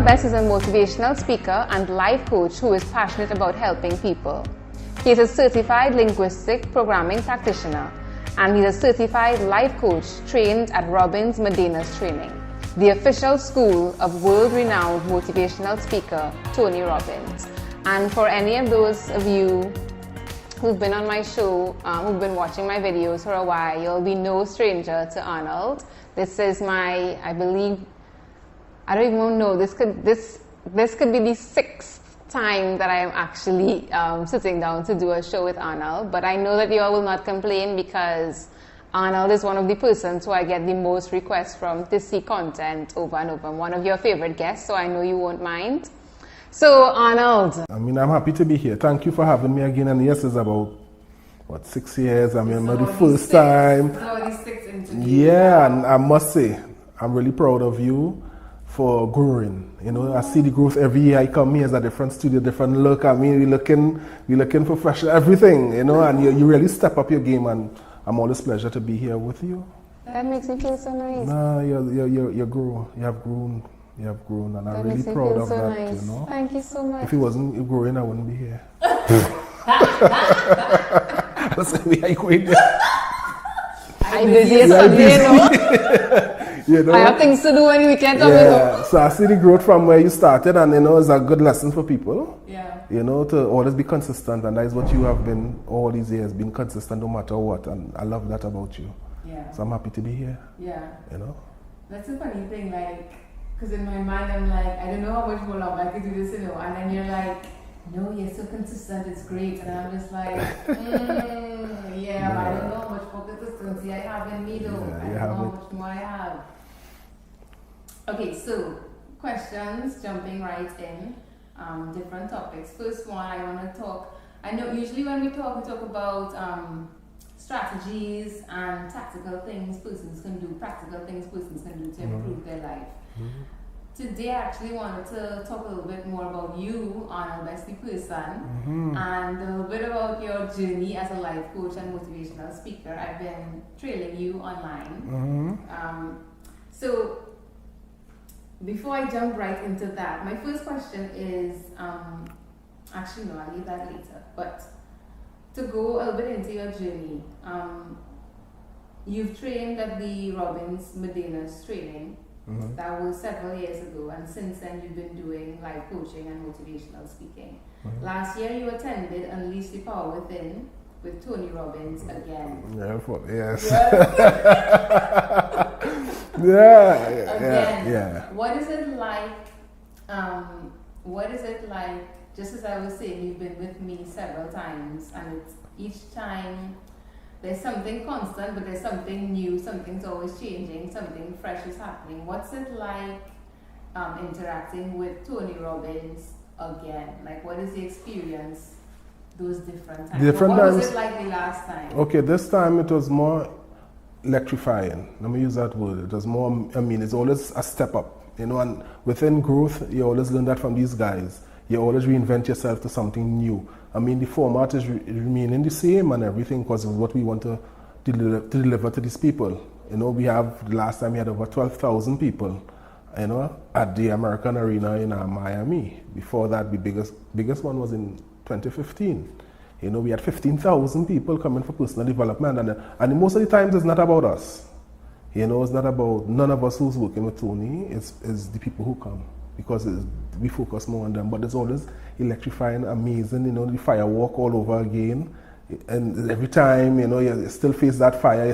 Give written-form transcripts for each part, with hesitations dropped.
Best is a motivational speaker and life coach who is passionate about helping people. He is a certified linguistic programming practitioner, and he's a certified life coach trained at Robbins Medina's Training, the official school of world-renowned motivational speaker Tony Robbins. And for any of those of you who've been on my show, who've been watching my videos for a while, you'll be no stranger to Arnold. This is my, I believe, I don't even know, this could be the 6th time that I am actually sitting down to do a show with Arnold, but I know that you all will not complain because Arnold is one of the persons who I get the most requests from to see content over and over. I'm one of your favorite guests, so I know you won't mind. So Arnold. I'm happy to be here. Thank you for having me again. And yes, it's about, 6 years. I remember the first time. Yeah, and I must say, I'm really proud of you for growing. You know, I see the growth every year. I come here as a different studio, different look. I mean, we're looking professional, everything, you know, and you really step up your game, and I'm always pleasure to be here with you. That makes me feel so nice. No, you grow. You have grown. You have grown, and I'm really proud of that. Nice. You know. Thank you so much. If it wasn't growing, I wouldn't be here. Where are you going there? I'm busy as Sunday, you know. I have things to do on the weekend. Yeah. So I see the growth from where you started, and you know, it's a good lesson for people. Yeah. You know, to always be consistent, and that is what you have been all these years, being consistent no matter what, and I love that about you. Yeah. So I'm happy to be here. Yeah. You know. That's a funny thing, like, because in my mind I'm like, I don't know how much more long I could do this, you know, and then you're like, no, you're so consistent, it's great, and I'm just like, I don't know how much more consistency I have in me though. I don't know how much more I have. Okay, so questions, jumping right in, different topics. First one, I want to talk, I know usually when we talk about strategies and tactical things persons can do, practical things persons can do to improve their life. Today I actually wanted to talk a little bit more about you, Arnold, as the person, and a little bit about your journey as a life coach and motivational speaker. I've been trailing you online. So before I jump right into that, my first question is, actually no, I'll leave that later, but to go a little bit into your journey, you've trained at the Robbins Medina's Training. That was several years ago, and since then you've been doing life coaching and motivational speaking. Last year you attended Unleash the Power Within with Tony Robbins again. Yes. Yeah. What is it like, just as I was saying, you've been with me several times, and it's each time there's something constant, but there's something new, something's always changing, something fresh is happening. What's it like interacting with Tony Robbins again? Like, what is the experience those different times? What was it like the last time? Okay, this time it was more electrifying. Let me use that word. It was more, it's always a step up, you know, and within growth, you always learn that from these guys. You always reinvent yourself to something new. I mean, the format is remaining the same and everything because of what we want to deliver to these people. You know, last time we had over 12,000 people, you know, at the American Arena in Miami. Before that, the biggest one was in 2015. You know, we had 15,000 people coming for personal development, and most of the times it's not about us. You know, it's not about none of us who's working with Tony. It's the people who come, because we focus more on them. But it's always electrifying, amazing, you know, the firewalk all over again. And every time, you know, you still face that fire,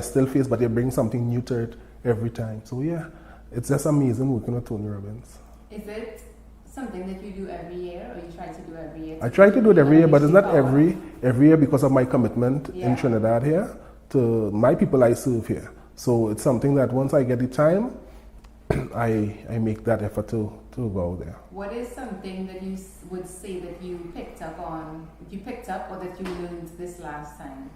but you bring something new to it every time. So yeah, it's just amazing working with Tony Robbins. Is it something that you do every year, or you try to do every year? I try to do it every year, but it's not every year because of my commitment in Trinidad here to my people I serve here. So it's something that once I get the time, I make that effort to go out there. What is something that you would say that you picked up or that you learned this last time?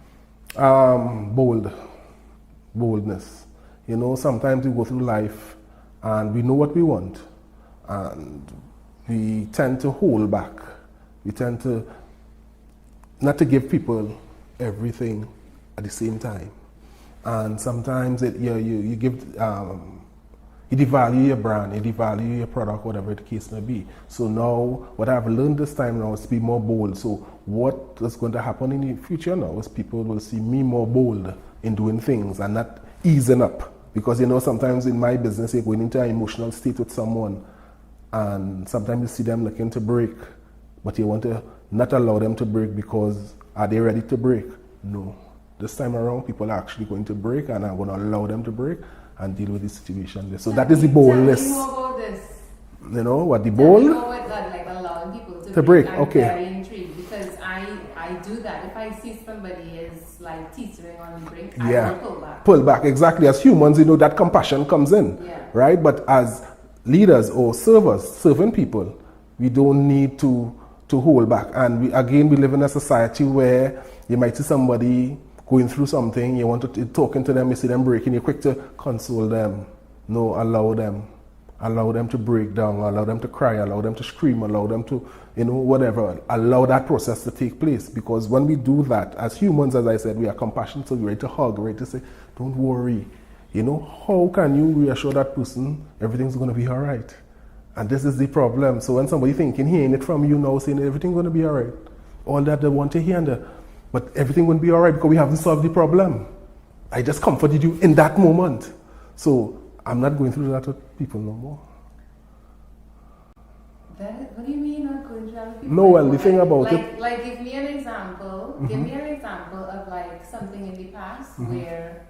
Boldness. You know, sometimes we go through life and we know what we want, and we tend to hold back. We tend to not to give people everything at the same time. And sometimes you give You devalue your brand, you devalue your product, whatever the case may be. So now, what I've learned this time now is to be more bold. So what is going to happen in the future now is people will see me more bold in doing things and not easing up. Because sometimes in my business, you're going into an emotional state with someone and sometimes you see them looking to break, but you want to not allow them to break because are they ready to break? No. This time around, people are actually going to break and I'm going to allow them to break and deal with the situation. So that is the boldness. Tell me more about this. What the bold? Tell me more about that, like allowing people to break. I'm Okay. very intrigued because I do that. If I see somebody is like teetering on the brink, I will pull back. Pull back, exactly. As humans, that compassion comes in, right? But as leaders or servers, serving people, we don't need to hold back. And we live in a society where you might see somebody going through something, you want to talking to them, you see them breaking, you're quick to console them. No, allow them to break down, allow them to cry, allow them to scream, allow them to, whatever, allow that process to take place. Because when we do that, as humans, as I said, we are compassionate, so we're ready to hug, ready to say, don't worry. How can you reassure that person everything's going to be all right? And this is the problem. So when somebody hearing it from you now, saying everything's going to be all right, all that they want to hear, but everything won't be all right because we haven't solved the problem. I just comforted you in that moment. So I'm not going through that with people no more. What do you mean not going through that with people? No, well, the thing about it... Like, give me an example. Mm-hmm. Give me an example of like something in the past where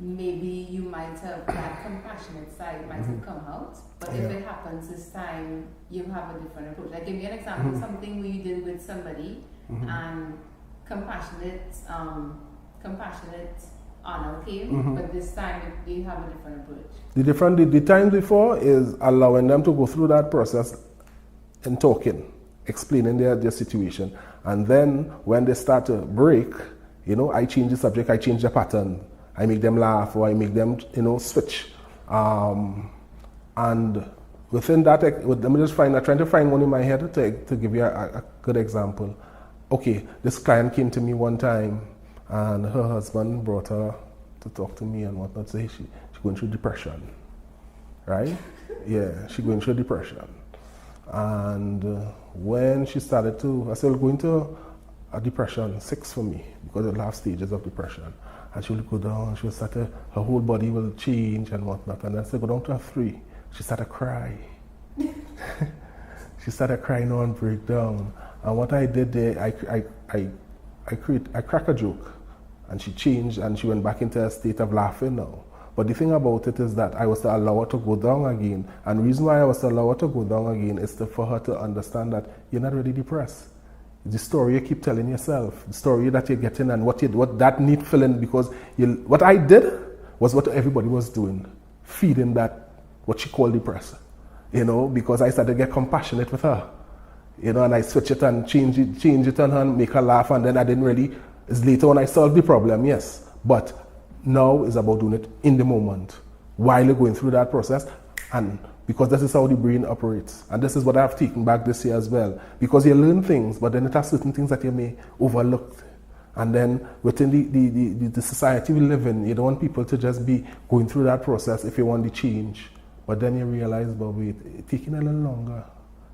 maybe you might have, that compassionate side might have come out. But if it happens this time, you have a different approach. Like, give me an example of something where you did with somebody and compassionate Arnold came, but this time you have a different approach. The time before is allowing them to go through that process and talking, explaining their situation. And then when they start to break, I change the subject, I change the pattern. I make them laugh or I make them, switch. And within that, let me just trying to find one in my head to give you a good example. Okay, this client came to me one time and her husband brought her to talk to me and whatnot. So she's going through depression, right? Yeah, she's going through depression. And when she started to, I said, going to a depression 6 for me because it'll have stages of depression. And she will go down, she will start to, her whole body will change and whatnot. And then I said, go down to a 3. She started to cry. She started crying on breakdown. And what I did there, I cracked a joke. And she changed and she went back into a state of laughing now. But the thing about it is that I was to allow her to go down again. And the reason why I was to allow her to go down again is for her to understand that you're not really depressed. The story you keep telling yourself, the story that you're getting and what that need filling, because what I did was what everybody was doing, feeding that, what she called depression. Because I started to get compassionate with her. And I switch it and change it on her and make her laugh, and then I didn't really, it's later when I solved the problem, yes. But now it's about doing it in the moment, while you're going through that process, and because this is how the brain operates. And this is what I've taken back this year as well. Because you learn things, but then it has certain things that you may overlook. And then within the society we live in, you don't want people to just be going through that process if you want the change. But then you realize, but wait, it's taking a little longer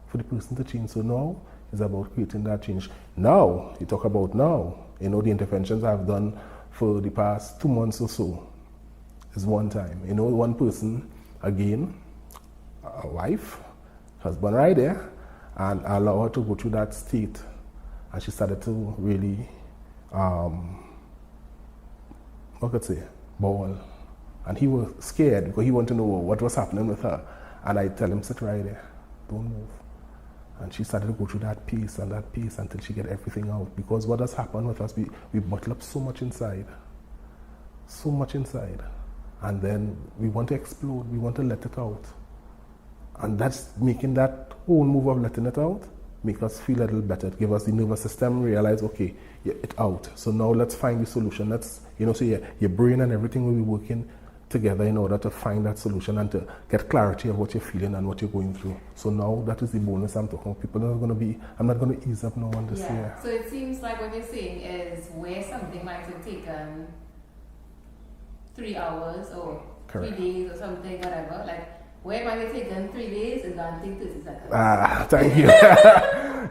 for the person to change. So now it's about creating that change. Now, you talk about now, the interventions I've done for the past 2 months or so is one time. One person, again, a wife, husband right there, and I allow her to go through that state. And she started to really, bawl. And he was scared because he wanted to know what was happening with her. And I tell him, sit right there, don't move. And she started to go through that piece until she get everything out. Because what has happened with us, we bottle up so much inside. And then we want to explode, we want to let it out. And that's making that whole move of letting it out, make us feel a little better, give us the nervous system, realize, okay, it's out. So now let's find the solution. Let's, so your brain and everything will be working together in order to find that solution and to get clarity of what you're feeling and what you're going through. So now that is the bonus I'm talking about. People are going to be, I'm not going to ease up no one this year. So it seems like what you're saying is where something might have taken 3 hours or Correct. 3 days or something, whatever. Like, where might it take them 3 days? It's going to take 30 seconds. Thank you.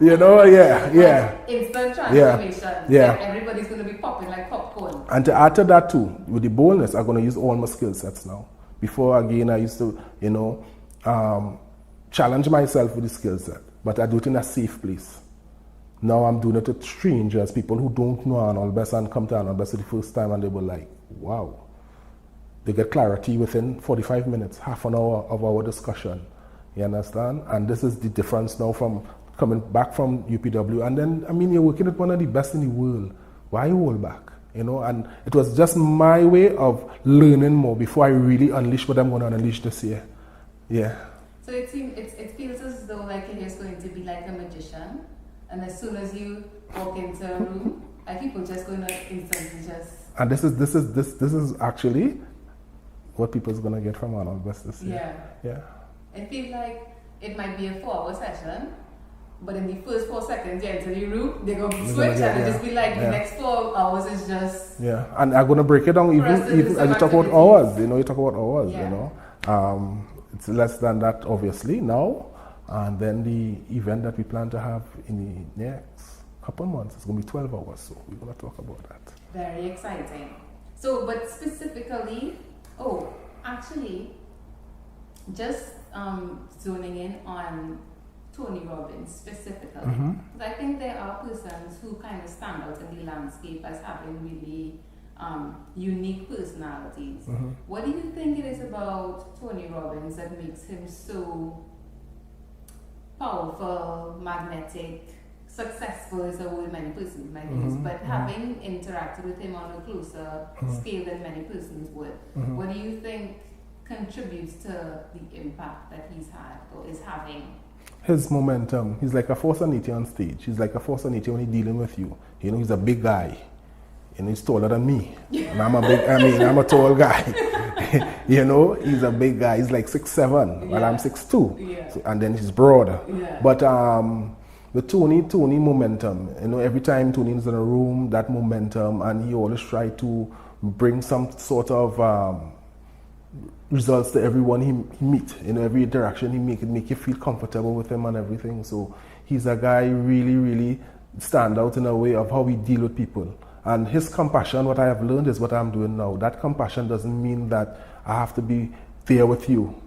Yeah. Instant transformation. Yeah. Like everybody's going to be popping like popcorn. And to add to that too, with the boldness, I'm going to use all my skill sets now. Before, again, I used to, challenge myself with the skill set, but I do it in a safe place. Now I'm doing it to strangers, people who don't know Arnold best and come to Arnold best for the first time, and they were like, wow. They get clarity within 45 minutes, half an hour of our discussion. You understand? And this is the difference now from coming back from UPW. And then, you're working with one of the best in the world. Why you hold back? And it was just my way of learning more before I really unleash what I'm going to unleash this year. Yeah. So it feels as though like you're just going to be like a magician, and as soon as you walk into a room, like people just going to instantly just. And this is actually what people's gonna get from Arnold best this year. Yeah. It feels like it might be a 4-hour session, but in the first 4 seconds you enter the room, they're gonna switch and it just be like the next 4 hours is just. Yeah, and I'm gonna break it down even as you talk about hours. You talk about hours. It's less than that obviously now, and then the event that we plan to have in the next couple of months is gonna be 12 hours. So we're gonna talk about that. Very exciting. So, but specifically. Oh, actually, just zoning in on Tony Robbins specifically. I think there are persons who kind of stand out in the landscape as having really unique personalities. What do you think it is about Tony Robbins that makes him so powerful, magnetic, successful is a word many persons might use, but having interacted with him on a closer scale than many persons would, what do you think contributes to the impact that he's had or is having? His momentum. He's like a force of nature on stage. He's like a force of nature when he's dealing with you. He's a big guy. He's taller than me. And I'm a tall guy. He's a big guy. He's like 6'7", while I'm 6'2". Yeah. So, and then he's broader. Yeah. But the Tony momentum, every time Tony is in a room, that momentum, and he always try to bring some sort of results to everyone he meet. Every interaction he make you feel comfortable with him and everything. So he's a guy really, really stand out in a way of how he deal with people. And his compassion, what I have learned is what I'm doing now. That compassion doesn't mean that I have to be there with you.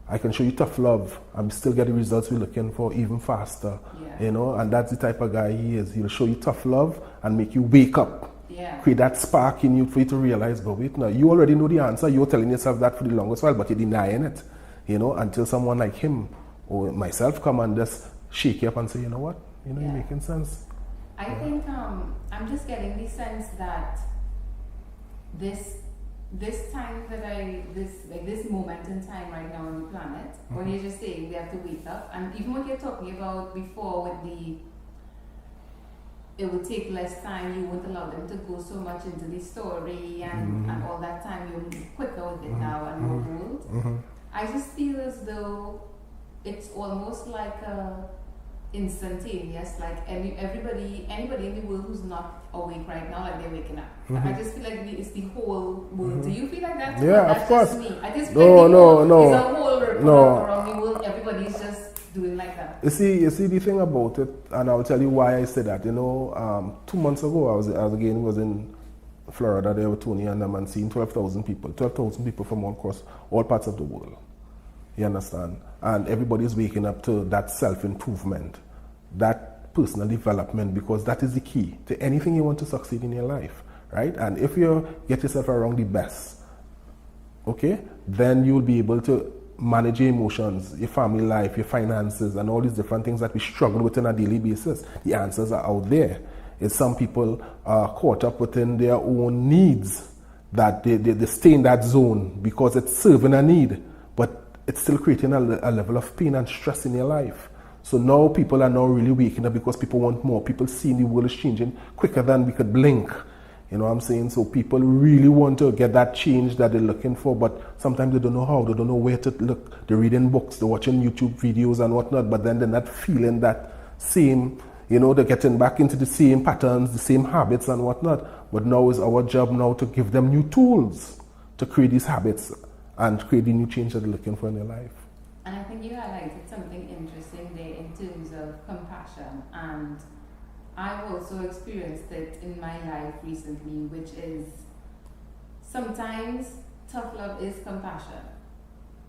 I can show you tough love and still get the results we're looking for even faster. Yeah. And that's the type of guy he is. He'll show you tough love and make you wake up. Yeah. Create that spark in you for you to realize, but wait now, you already know the answer. You're telling yourself that for the longest while, but you're denying it. Until someone like him or myself come and just shake you up and say, you know what? You're making sense. I think I'm just getting the sense that this time that this moment in time right now on the planet, when you're just saying we have to wake up, and even what you're talking about before with it would take less time, you won't allow them to go so much into the story and all that time, you'll be quicker with it now and more bold. I just feel as though it's almost like a instantaneous, like anybody in the world who's not awake right now, like they're waking up. I just feel like it's the whole world. Do you feel like that? Yeah, that's of course. Just me. I just feel No. It's a whole around the world. Everybody's just doing like that. You see the thing about it, and I'll tell you why I said that. 2 months ago, I was in Florida there with Tony and them and seeing 12,000 people from all parts of the world. You understand? And everybody's waking up to that self-improvement, that personal development, because that is the key to anything you want to succeed in your life, right? And if you get yourself around the best, okay, then you'll be able to manage your emotions, your family life, your finances, and all these different things that we struggle with on a daily basis. The answers are out there. It's some people are caught up within their own needs that they stay in that zone because it's serving a need, but it's still creating a level of pain and stress in your life. So now people are now really waking up because people want more. People seeing the world is changing quicker than we could blink. You know what I'm saying? So people really want to get that change that they're looking for, but sometimes they don't know how. They don't know where to look. They're reading books, they're watching YouTube videos and whatnot, but then they're not feeling that same, they're getting back into the same patterns, the same habits and whatnot. But now it's our job now to give them new tools to create these habits and create the new change that they're looking for in their life. And I think you highlighted something interesting there in terms of compassion, and I've also experienced it in my life recently, which is sometimes tough love is compassion,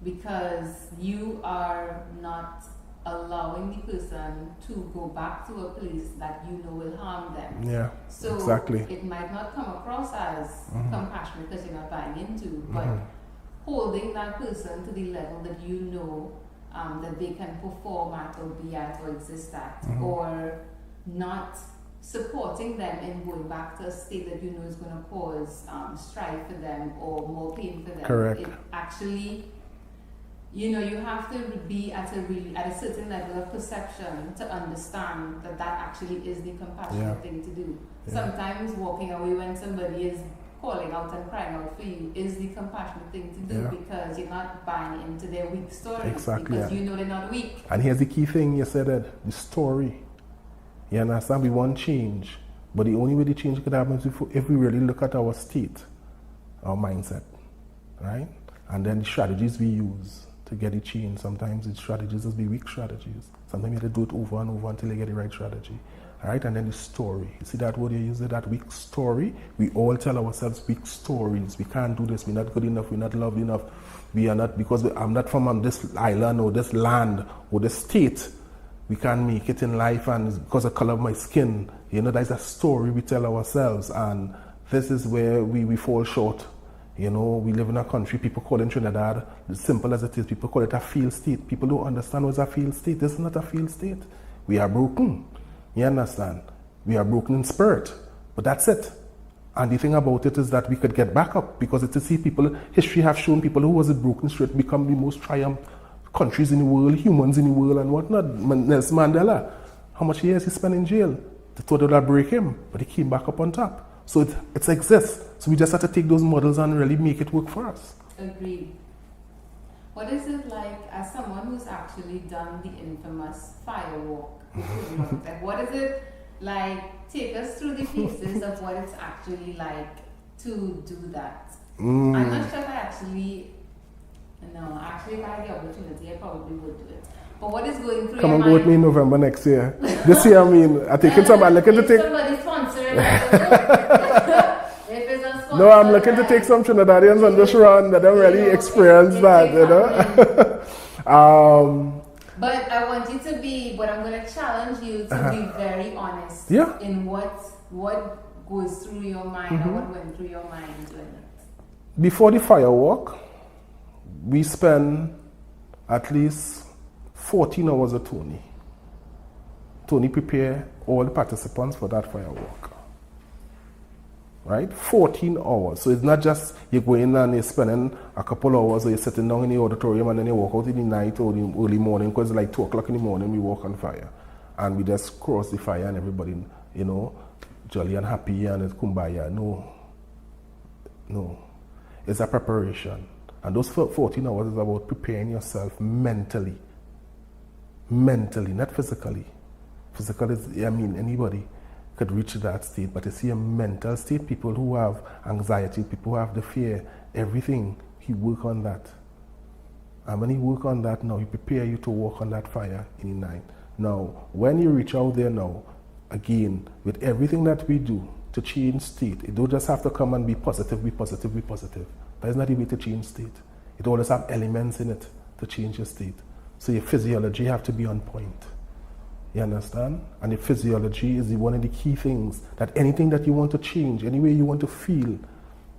because you are not allowing the person to go back to a place that you know will harm them. Yeah, so exactly. It might not come across as compassionate because you're not buying into, but holding that person to the level that you know that they can perform at or be at or exist at, or not supporting them in going back to a state that you know is going to cause strife for them or more pain for them. Correct. It actually, you have to be at a certain level of perception to understand that actually is the compassionate thing to do. Yeah. Sometimes walking away when somebody is calling out and crying out for you is the compassionate thing to do, because you're not buying into their weak story. Exactly. Because you know they're not weak. And here's the key thing you said, the story. You understand? We want change, but the only way the change could happen is if we really look at our state, our mindset, right? And then the strategies we use to get it change. Sometimes the strategies will be weak strategies. Sometimes you have to do it over and over until you get the right strategy. Right? And then the story. You see that word you use, that weak story? We all tell ourselves weak stories. We can't do this. We're not good enough. We're not loved enough. We are not, because I'm not from this island or this land or this state. We can't make it in life, and because of the color of my skin. That's a story we tell ourselves, and this is where we fall short. We live in a country, people call it Trinidad, as simple as it is, people call it a failed state. People don't understand what's a failed state. This is not a failed state. We are broken. You understand? We are broken in spirit, but that's it. And the thing about it is that we could get back up, because it's to see people, history have shown people who was a broken spirit become the most triumphant countries in the world, humans in the world and whatnot. Nelson Mandela, how much years he spent in jail? They thought it would break him, but he came back up on top. So it exists. So we just have to take those models and really make it work for us. Agreed. What is it like as someone who's actually done the infamous firewalk? Like, what is it like? Take us through the pieces of what it's actually like to do that. I'm not sure if I actually, if I had the opportunity, I probably would do it. But what is going through Come your and mind? go with me in November next year. This year, I'm taking somebody, looking to take. Somebody sponsoring it. If it's a sponsor, No, I'm looking to take some Trinidadians on this run that have really experienced that, But I want you to be, but I'm going to challenge you to be very honest in what goes through your mind or what went through your mind doing it. Before the firewalk, we spend at least 14 hours with Tony. Tony prepare all the participants for that firewalk. Right? 14 hours. So it's not just you go in and you're spending a couple hours or you're sitting down in the auditorium and then you walk out in the night or the early morning, because it's like 2 o'clock in the morning we walk on fire. And we just cross the fire and everybody, jolly and happy and it's kumbaya. No. It's a preparation. And those 14 hours is about preparing yourself mentally. Mentally, not physically. Physical is, anybody could reach that state, but you see a mental state, people who have anxiety, people who have the fear, everything, he work on that. And when he work on that now, he prepare you to walk on that fire in the night. Now, when you reach out there now, again, with everything that we do to change state, it don't just have to come and be positive, be positive, be positive. That is not the way to change state. It always have elements in it to change your state. So your physiology have to be on point. You understand? And the physiology is one of the key things, that anything that you want to change, any way you want to feel.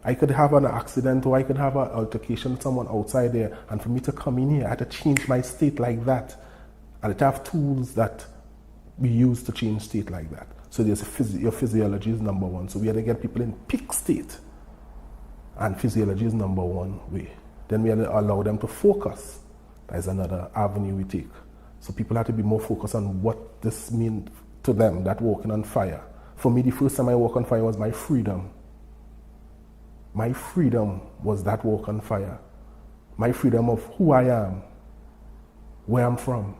I could have an accident or I could have an altercation with someone outside there, and for me to come in here, I had to change my state like that. And it have tools that we use to change state like that. So your physiology is number one. So we have to get people in peak state. And physiology is number one way. Then we have to allow them to focus. That is another avenue we take. So people have to be more focused on what this means to them, that walking on fire. For me, the first time I walked on fire was my freedom. My freedom was that walk on fire. My freedom of who I am, where I'm from,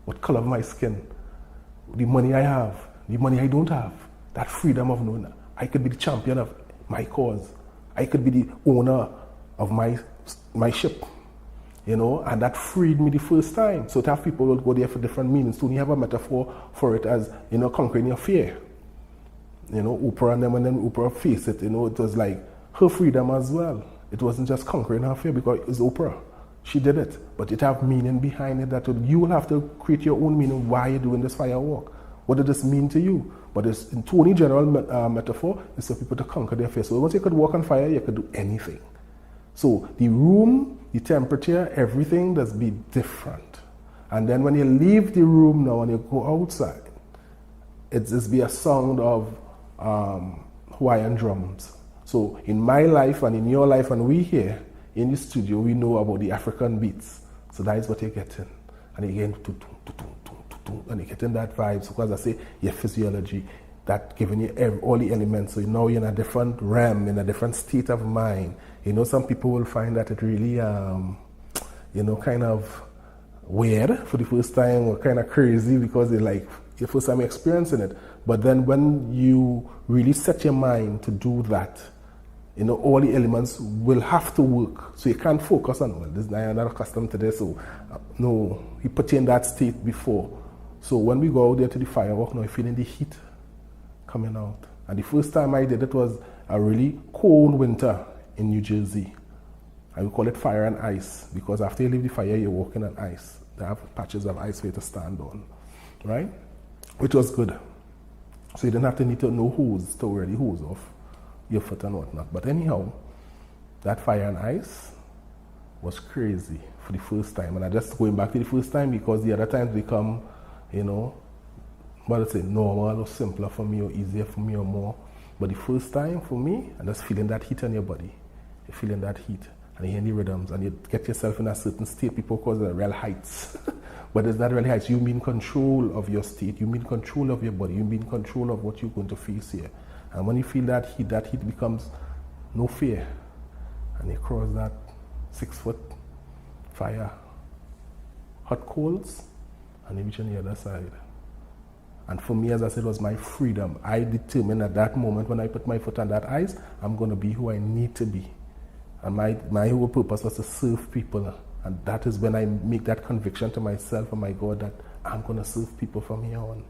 what color of my skin, the money I have, the money I don't have. That freedom of knowing I could be the champion of my cause. I could be the owner of my my ship. You know, and that freed me the first time. So to have people will go there for different meanings. Tony have a metaphor for it as, you know, conquering your fear. You know, Oprah and them, and then Oprah faced it, you know, it was like her freedom as well. It wasn't just conquering her fear because it's Oprah. She did it. But it have meaning behind it that you will have to create your own meaning why you're doing this fire walk. What did this mean to you? But it's, in Tony general metaphor, is for people to conquer their fear. So once you could walk on fire, you could do anything. So the room, the temperature, everything does be different. And then when you leave the room now and you go outside, it just be a sound of Hawaiian drums. So in my life and in your life and we here in the studio, we know about the African beats. So that is what you're getting. And again, and you're getting that vibe. So as I say, your physiology, that giving you all the elements. So now you're in a different realm, in a different state of mind. You know, some people will find that it really, you know, kind of weird for the first time or kind of crazy because they're like, your first time experiencing it. But then when you really set your mind to do that, you know, all the elements will have to work. So you can't focus on, well, this guy I'm not accustomed to this. So, no, he put you in that state before. So when we go out there to the firework, now you're feeling the heat coming out. And the first time I did it was a really cold winter in New Jersey. I would call it fire and ice because after you leave the fire, you're walking on ice. They have patches of ice for you to stand on, right? Which was good. So you didn't have to need to know hose to wear the hose off your foot and whatnot. But anyhow, that fire and ice was crazy for the first time. And I just going back to the first time because the other times become, you know, what I say, normal or simpler for me or easier for me or more. But the first time for me, I'm just feeling that heat on your body. You're feeling that heat and you hear the rhythms and you get yourself in a certain state. People call it real heights. But it's not really heights. You mean control of your state. You mean control of your body. You mean control of what you're going to face here. And when you feel that heat becomes no fear. And you cross that 6 foot fire, hot coals, and you reach on the other side. And for me, as I said, it was my freedom. I determined at that moment when I put my foot on that ice, I'm going to be who I need to be. And my whole purpose was to serve people. And that is when I make that conviction to myself and my God that I'm going to serve people from here on.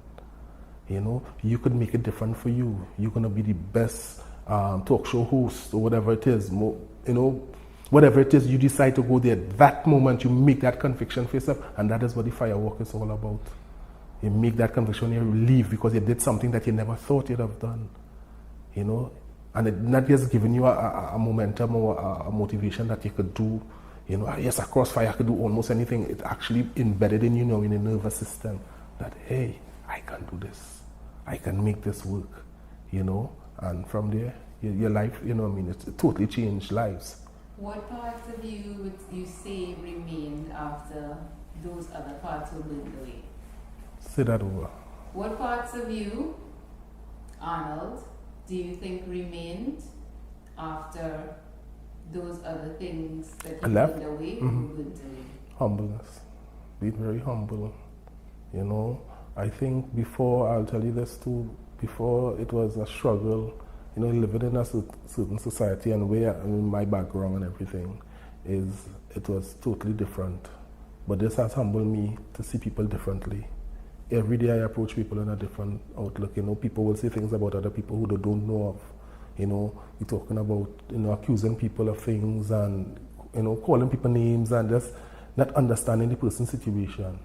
You know, you could make it different for you. You're going to be the best talk show host or whatever it is. You know, whatever it is, you decide to go there. That moment, you make that conviction for yourself. And that is what the firewalk is all about. You make that conviction, you leave because you did something that you never thought you'd have done. You know, and it's not just giving you a momentum or a motivation that you could do. You know, yes, a crossfire, I could do almost anything. It actually embedded in you now in the nervous system that, hey, I can do this. I can make this work, you know. And from there, your life, you know, I mean, it totally changed lives. What parts of you would you say remained after those other parts were burned away? Say that over. What parts of you, Arnold, do you think remained after those other things that you burned away were burned away? Humbleness. Being very humble, you know. I think before, I'll tell you this too, before it was a struggle, you know, living in a certain society and where, I mean, my background and everything, it was totally different. But this has humbled me to see people differently. Every day I approach people in a different outlook. You know, people will say things about other people who they don't know of. You know, we're talking about, you know, accusing people of things and, you know, calling people names and just not understanding the person's situation.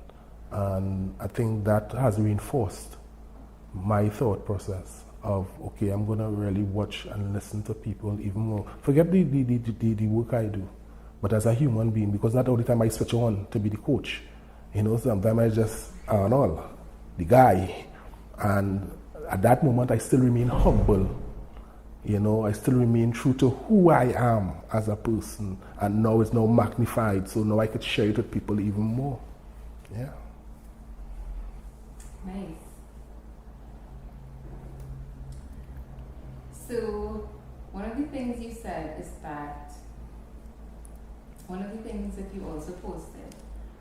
And I think that has reinforced my thought process of, okay, I'm going to really watch and listen to people even more. Forget the work I do, but as a human being, because not all the time I switch on to be the coach. You know, sometimes I just, Arnold, the guy. And at that moment, I still remain humble. You know, I still remain true to who I am as a person. And now it's now magnified, so now I could share it with people even more. Yeah. Nice. So, one of the things you said is that, one of the things that you also posted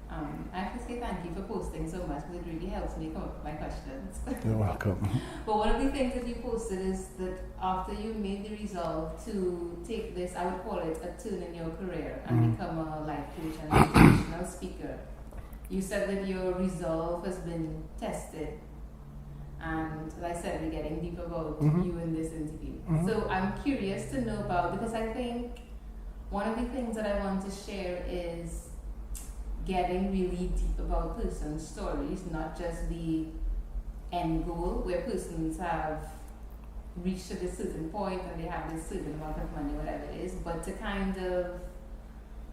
I have to say thank you for posting so much because it really helps me come up with my questions. You're welcome. But one of the things that you posted is that after you made the resolve to take this, I would call it a turn in your career and become a life coach and a motivational speaker, you said that your resolve has been tested. And as I said, we're getting deep about you in this interview. So I'm curious to know about, because I think one of the things that I want to share is getting really deep about persons' stories, not just the end goal where persons have reached a certain point and they have this certain amount of money, whatever it is, but to kind of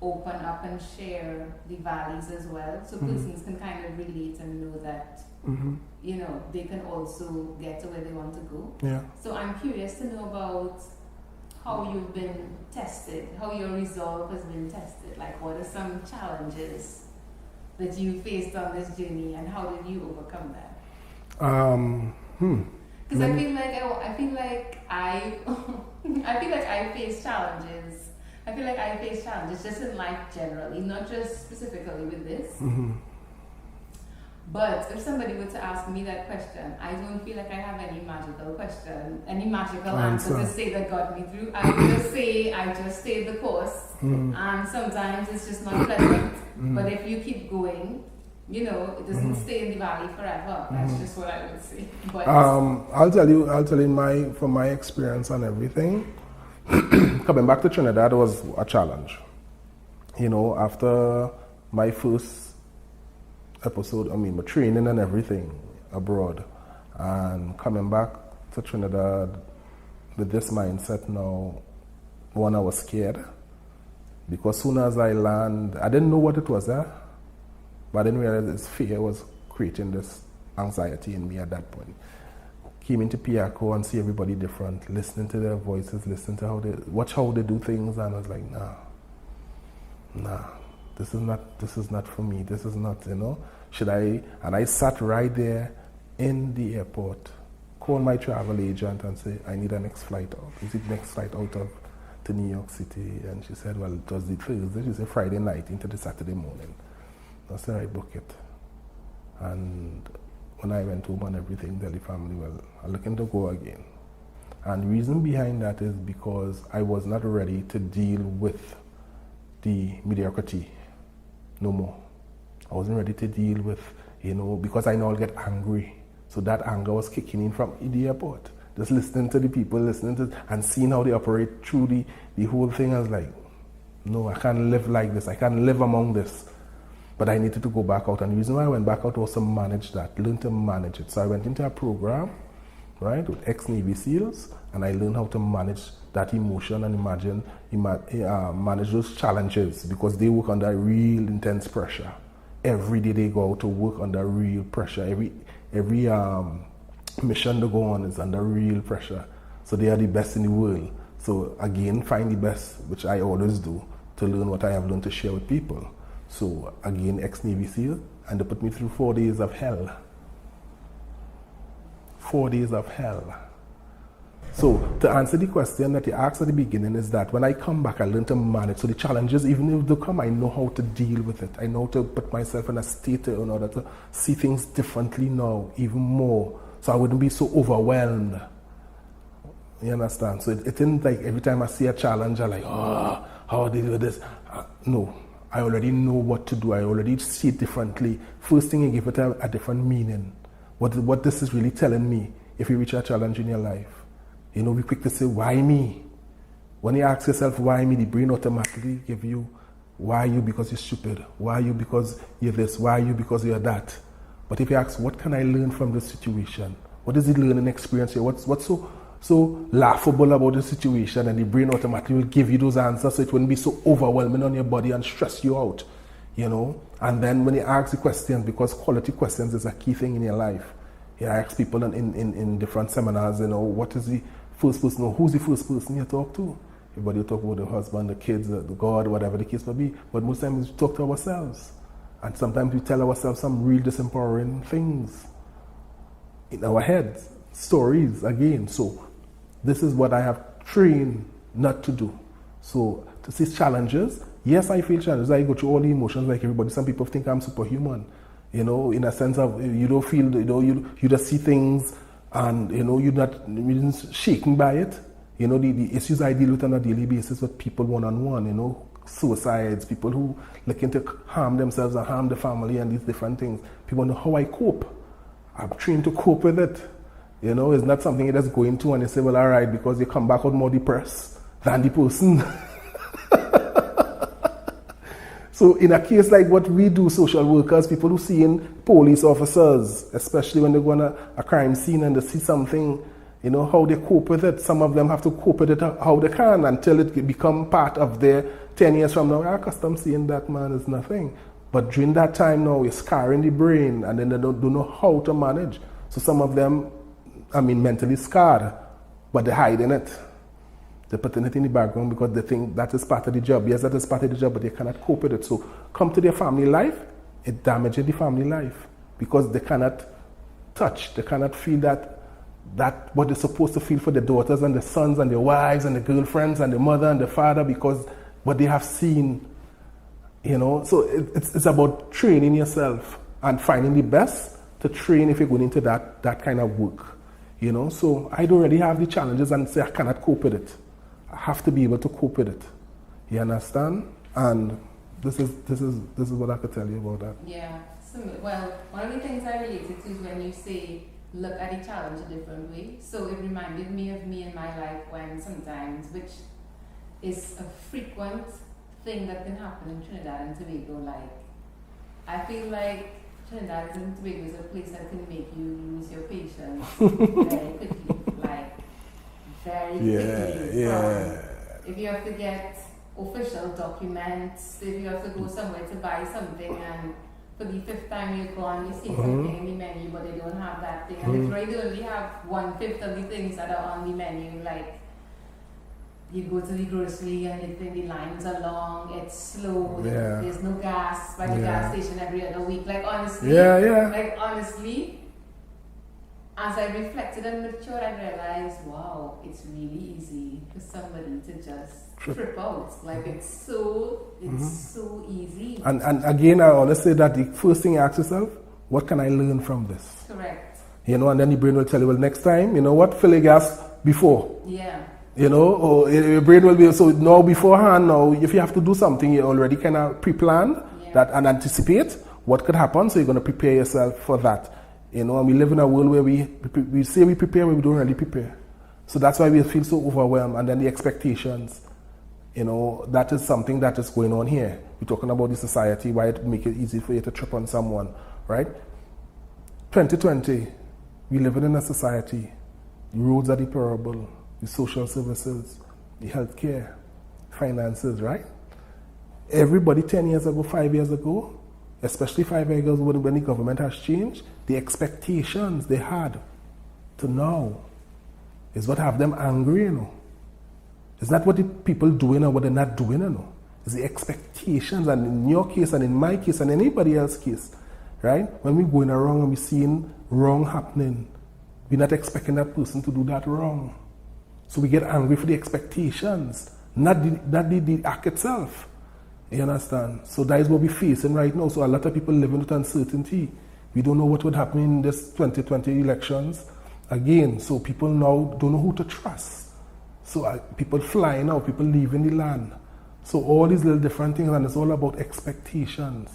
open up and share the valleys as well, so persons can kind of relate and know that you know they can also get to where they want to go. Yeah. So I'm curious to know about how you've been tested, how your resolve has been tested. Like, what are some challenges that you faced on this journey, and how did you overcome that? Because I feel like I face challenges. I feel like I face challenges just in life generally, not just specifically with this. But if somebody were to ask me that question, I don't feel like I have any magical answer to say that got me through. I would just say I just stayed the course, and sometimes it's just not pleasant. But if you keep going, you know, it doesn't stay in the valley forever. That's just what I would say. But I'll tell you from my experience and everything. Coming back to Trinidad was a challenge. You know, after my first episode, my training and everything abroad, and coming back to Trinidad with this mindset now, one, I was scared, because soon as I land, I didn't know what it was there, but I didn't realize this fear was creating this anxiety in me at that point. Came into Piaco and see everybody different, listening to their voices, listening to watch how they do things, and I was like, nah, this is not for me, this is not, and I sat right there in the airport, called my travel agent and say, I need a next flight out. Is it next flight out to New York City? And she said, well, it was the Thursday. She said Friday night into the Saturday morning. I said, I book it. And when I went home and everything, tell the family, well, I'm looking to go again. And the reason behind that is because I was not ready to deal with the mediocrity no more. I wasn't ready to deal with, because I know I'll get angry. So that anger was kicking in from the airport. Just listening to the people, and seeing how they operate through the whole thing. I was like, no, I can't live like this. I can't live among this. But I needed to go back out. And the reason why I went back out was to manage that, learn to manage it. So I went into a program, right, with ex-Navy SEALs, and I learned how to manage that emotion and manage those challenges, because they work under real intense pressure. Every day they go out to work under real pressure. Every mission they go on is under real pressure. So they are the best in the world. So again, find the best, which I always do, to learn what I have learned to share with people. So again, ex-Navy SEAL, and they put me through 4 days of hell. 4 days of hell. So to answer the question that you asked at the beginning is that when I come back, I learn to manage. So the challenges, even if they come, I know how to deal with it. I know how to put myself in a state in order to see things differently now, even more. So I wouldn't be so overwhelmed. You understand? So it isn't like every time I see a challenge, I'm like, oh, how do they do this? No, I already know what to do. I already see it differently. First thing, you give it a different meaning. What this is really telling me, if you reach a challenge in your life. Be quick to say, why me? When you ask yourself, why me, the brain automatically give you, why you? Because you're stupid. Why you? Because you're this. Why you? Because you're that. But if you ask, what can I learn from this situation? What is the learning experience here? What's so laughable about the situation? And the brain automatically will give you those answers, so it wouldn't be so overwhelming on your body and stress you out, And then when you ask the questions, because quality questions is a key thing in your life. I ask people in different seminars, what is the first person, who's the first person you talk to? Everybody talk about the husband, the kids, the God, whatever the case may be. But most times we talk to ourselves. And sometimes we tell ourselves some real disempowering things in our heads, stories again. So this is what I have trained not to do. So to see challenges, Yes, I feel challenges. I go through all the emotions like everybody. Some people think I'm superhuman, you know, in a sense of you don't feel, you know, you just see things and, you know, you're not shaken by it. You know, the issues I deal with on a daily basis with people one-on-one, you know, suicides, people who looking to harm themselves and harm the family and these different things. People know how I cope. I'm trained to cope with it. You know, it's not something you just go into and you say, well, all right, because you come back out more depressed than the person. So in a case like what we do, social workers, people who see in police officers, especially when they go on a crime scene and they see something, you know, how they cope with it. Some of them have to cope with it how they can until it become part of their 10 years from now. I'm accustomed seeing that, man, is nothing. But during that time now, it's scarring the brain and then they don't know how to manage. So some of them, I mean, mentally scarred, but they're hiding it. They're putting it in the background because they think that is part of the job. Yes, that is part of the job, but they cannot cope with it. So come to their family life, it damages the family life because they cannot touch, they cannot feel that what they're supposed to feel for their daughters and their sons and their wives and their girlfriends and their mother and their father because what they have seen, you know. So it's about training yourself and finding the best to train if you're going into that kind of work, you know. So I don't really have the challenges and say I cannot cope with it. I have to be able to cope with it. You understand? And this is what I could tell you about that. Yeah. So, well, one of the things I related to is when you say look at the challenge a different way. So it reminded me of me in my life when sometimes, which is a frequent thing that can happen in Trinidad and Tobago. Like, I feel like Trinidad and Tobago is a place that can make you lose your patience very quickly. Like, very quickly. Yeah. If you have to get official documents, if you have to go somewhere to buy something and for the fifth time you go and you see something in the menu but they don't have that thing and literally they only have 1/5 of the things that are on the menu. Like, you go to the grocery and the lines are long, it's slow, there's no gas by the gas station every other week. Like, honestly, like, honestly, as I reflected and matured, I realized, wow, it's really easy for somebody to just trip out. Like, it's so easy. And again, I always say that the first thing you ask yourself, what can I learn from this? Correct. You know, and then the brain will tell you, well, next time, you know what, fill a gas before. Yeah. You know, or your brain will be, so now beforehand, now, if you have to do something, you already kind of pre-plan that and anticipate what could happen, so you're going to prepare yourself for that. You know, and we live in a world where we say we prepare, but we don't really prepare. So that's why we feel so overwhelmed. And then the expectations, you know, that is something that is going on here. We're talking about the society, why it make it easy for you to trip on someone, right? 2020, we live in a society. The roads are deplorable, the social services, the healthcare, finances, right? Everybody 10 years ago, 5 years ago, especially 5 years ago when the government has changed, the expectations they had to now is what have them angry, you know. It's not what the people doing or what they're not doing, you know. It's the expectations, and in your case and in my case and anybody else's case, right? When we're going around and we're seeing wrong happening, we're not expecting that person to do that wrong. So we get angry for the expectations, not the act itself. You understand? So that is what we're facing right now. So a lot of people living with uncertainty. We don't know what would happen in this 2020 elections again. So people now don't know who to trust. So people flying out, people leaving the land. So all these little different things, and it's all about expectations.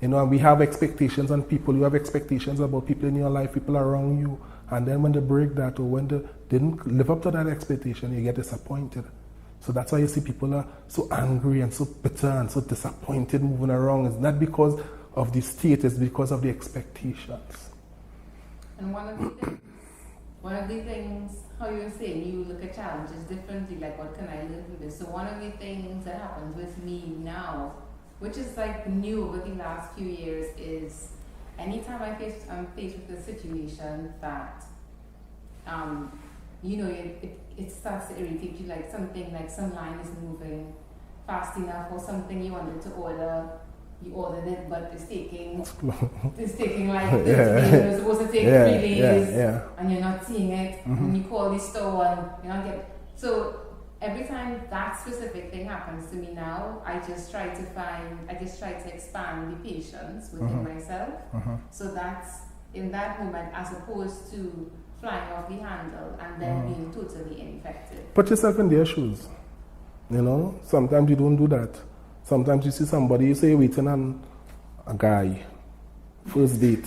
You know, and we have expectations on people. You have expectations about people in your life, people around you. And then when they break that or when they didn't live up to that expectation, you get disappointed. So that's why you see people are so angry and so bitter and so disappointed moving around. It's not because of the state, it's because of the expectations. And one of the things, how you were saying, you look at challenges differently, like what can I learn from this? So one of the things that happens with me now, which is like new over the last few years, is anytime I'm faced with a situation that, you know, it starts to irritate you, like something, like some line isn't moving fast enough, or something you wanted to order, you ordered it, but it's taking like 30 days, it's supposed to take 3 days, and you're not seeing it, and you call the store and you're not getting. So every time that specific thing happens to me now, I just try to expand the patience within myself. So that's in that moment, as opposed to flying off the handle and then being totally ineffective. Put yourself in their shoes. You know, sometimes you don't do that. Sometimes you see somebody, you say you're waiting on a guy, first date.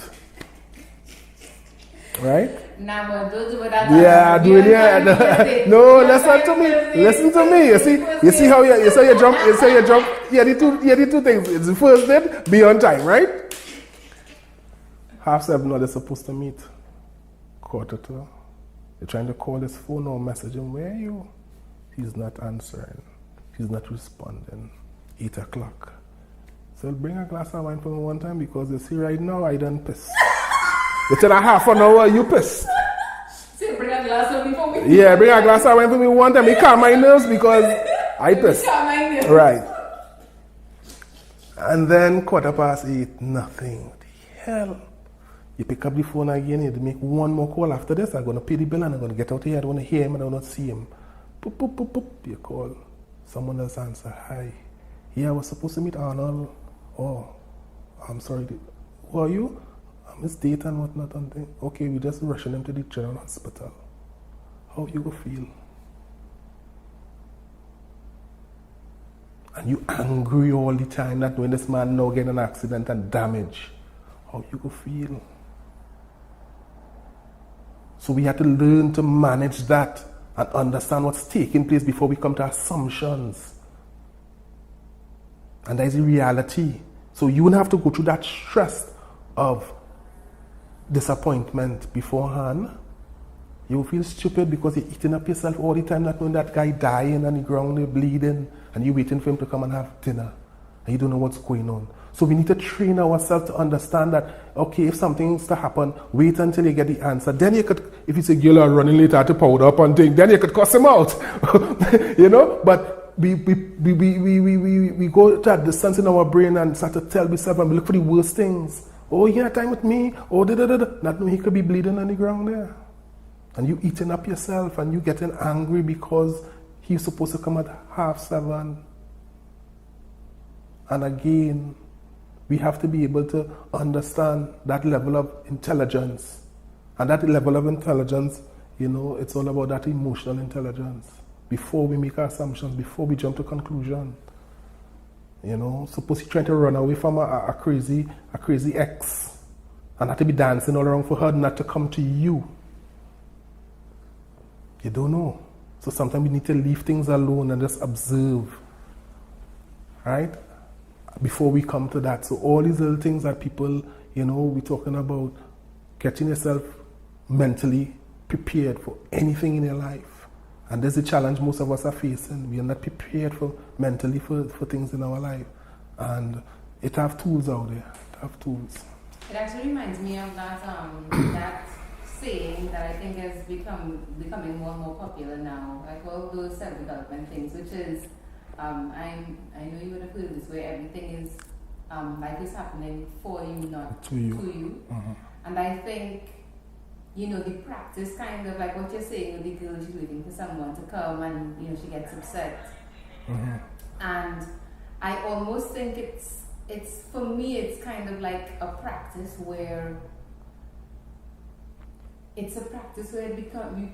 Right? Nah, but don't do that. Yeah, do it. Yeah. No, listen to me. Listen to me. You see how you say you jump. Yeah, the two things. It's the first date, be on time, right? 7:30, no, they're supposed to meet. 7:45. You're trying to call his phone or message him. Where are you? He's not answering. He's not responding. 8:00. So bring a glass of wine for me one time, because you see right now I done pissed. Within a half an hour, you pissed. So bring a glass of wine for me? Yeah, bring a glass of wine for me one time. It calm my nerves because I pissed. Right. And then 8:15, nothing. What the hell? You pick up the phone again, you make one more call after this. I'm going to pay the bill and I'm going to get out here. I don't want to hear him and I don't want to see him. Boop, boop, boop, boop. You call. Someone else answer. Hi. Yeah, I was supposed to meet Arnold. Oh, I'm sorry. Who are you? I'm his date and whatnot. And okay, we just rushing him to the general hospital. How you go feel? And you angry all the time that when this man now get an accident and damage. How you go feel? So we have to learn to manage that and understand what's taking place before we come to assumptions. And that is the reality. So you won't have to go through that stress of disappointment beforehand. You will feel stupid because you're eating up yourself all the time, not knowing that guy dying on the ground, they're bleeding, and you're waiting for him to come and have dinner, and you don't know what's going on. So we need to train ourselves to understand that, okay, if something's to happen, wait until you get the answer. Then you could, if you say, girl, I'm running late, I have to powder up and things, then you could cuss him out. You know? But we go to that distance in our brain and start to tell ourselves and we look for the worst things. Oh, you had time with me? Oh, da-da-da-da. Not knowing he could be bleeding on the ground there. And you eating up yourself and you getting angry because he's supposed to come at 7:30. And again, we have to be able to understand that level of intelligence. And that level of intelligence, you know, it's all about that emotional intelligence. Before we make our assumptions, before we jump to conclusion. You know, suppose you're trying to run away from a crazy ex and have to be dancing all around for her not to come to you. You don't know. So sometimes we need to leave things alone and just observe. Right? Before we come to that. So all these little things that people, you know, we're talking about getting yourself mentally prepared for anything in your life. And there's a challenge most of us are facing. We are not prepared mentally for things in our life. And it have tools out there. It have tools. It actually reminds me of that that saying that I think is becoming more and more popular now. Like all those self-development things, which is I know you would have heard this, where everything is life is happening for you, not to you. And I think, you know, the practice kind of like what you're saying with the girl, she's waiting for someone to come and, you know, she gets upset. And I almost think it's for me, it's kind of like a practice where you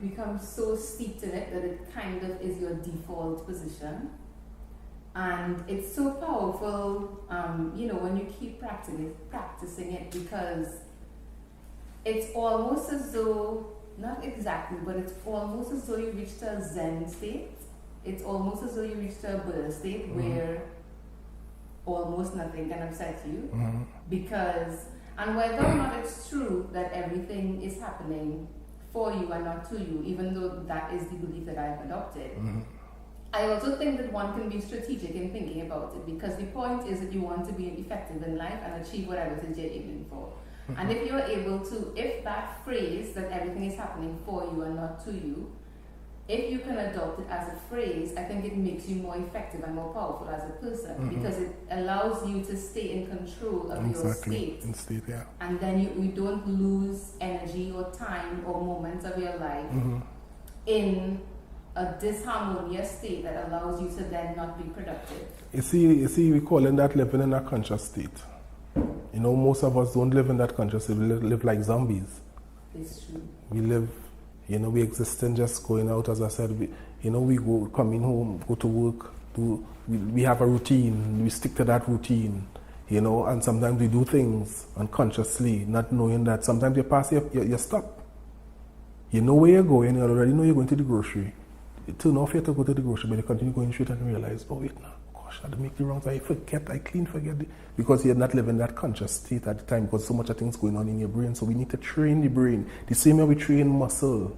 become so steeped in it that it kind of is your default position. And it's so powerful, you know, when you keep practicing it, because it's almost as though, not exactly, but it's almost as though you reached a Zen state. It's almost as though you reached a Buddha state where almost nothing can upset you. Because, and whether or not it's true that everything is happening for you and not to you, even though that is the belief that I've adopted, I also think that one can be strategic in thinking about it, because the point is that you want to be effective in life and achieve whatever it is you're aiming for. And if you're able to, if that phrase that everything is happening for you and not to you, if you can adopt it as a phrase, I think it makes you more effective and more powerful as a person, because it allows you to stay in control of your state. And then you don't lose energy or time or moments of your life in a disharmonious state that allows you to then not be productive. You see, we calling that living in a conscious state. You know, most of us don't live in that conscious state. We live like zombies. It's true. We live, you know, we exist in just going out, as I said. We go, coming home, go to work. We have a routine. We stick to that routine. You know, and sometimes we do things unconsciously, not knowing that sometimes you pass, you stop. You know where you're going, you already know you're going to the grocery. You turn off here to go to the grocery, but you continue going straight and realize, oh wait, no, gosh, I had to make the wrong thing. I clean forget. Because you're not living that conscious state at the time, because so much of things going on in your brain. So we need to train the brain. The same way we train muscle.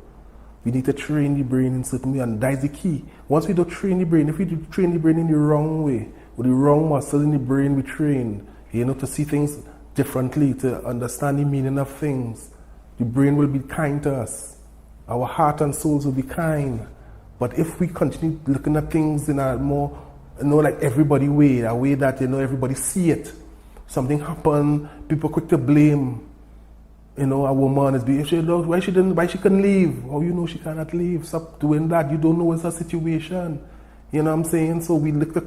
We need to train the brain in certain way, and that's the key. Once we don't train the brain, if we do train the brain in the wrong way, with the wrong muscle in the brain we train, you know, to see things differently, to understand the meaning of things, the brain will be kind to us. Our heart and souls will be kind. But if we continue looking at things in a more, you know, like everybody way, a way that, you know, everybody see it. Something happen, people quick to blame. You know, a woman is being, why she couldn't leave? Oh, you know she cannot leave. Stop doing that. You don't know what's her situation. You know what I'm saying? So we look to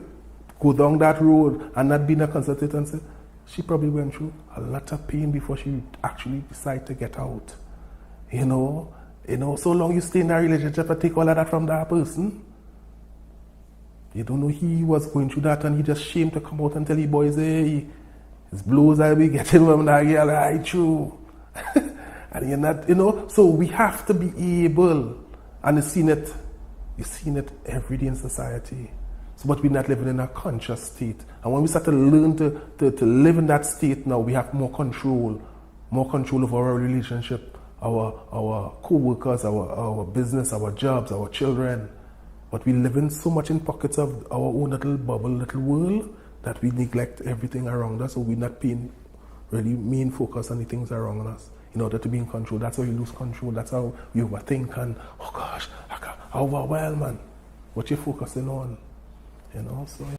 go down that road and not being a consultant and say, she probably went through a lot of pain before she actually decided to get out. You know, so long you stay in that relationship and take all of that from that person. You don't know he was going through that and he just ashamed to come out and tell you boys, hey, his blows I'll be getting from that girl, I true. And you're not, you know, so we have to be able, and you've seen it every day in society. So, but we're not living in a conscious state. And when we start to learn to live in that state now, we have more control over our relationship, our co-workers, our business, our jobs, our children. But we live in so much in pockets of our own little bubble, little world, that we neglect everything around us, so we're not paying really main focus on the things around us in order to be in control. That's how you lose control. That's how you overthink and, oh gosh, I can't overwhelm, man. What you're focusing on, you know, so.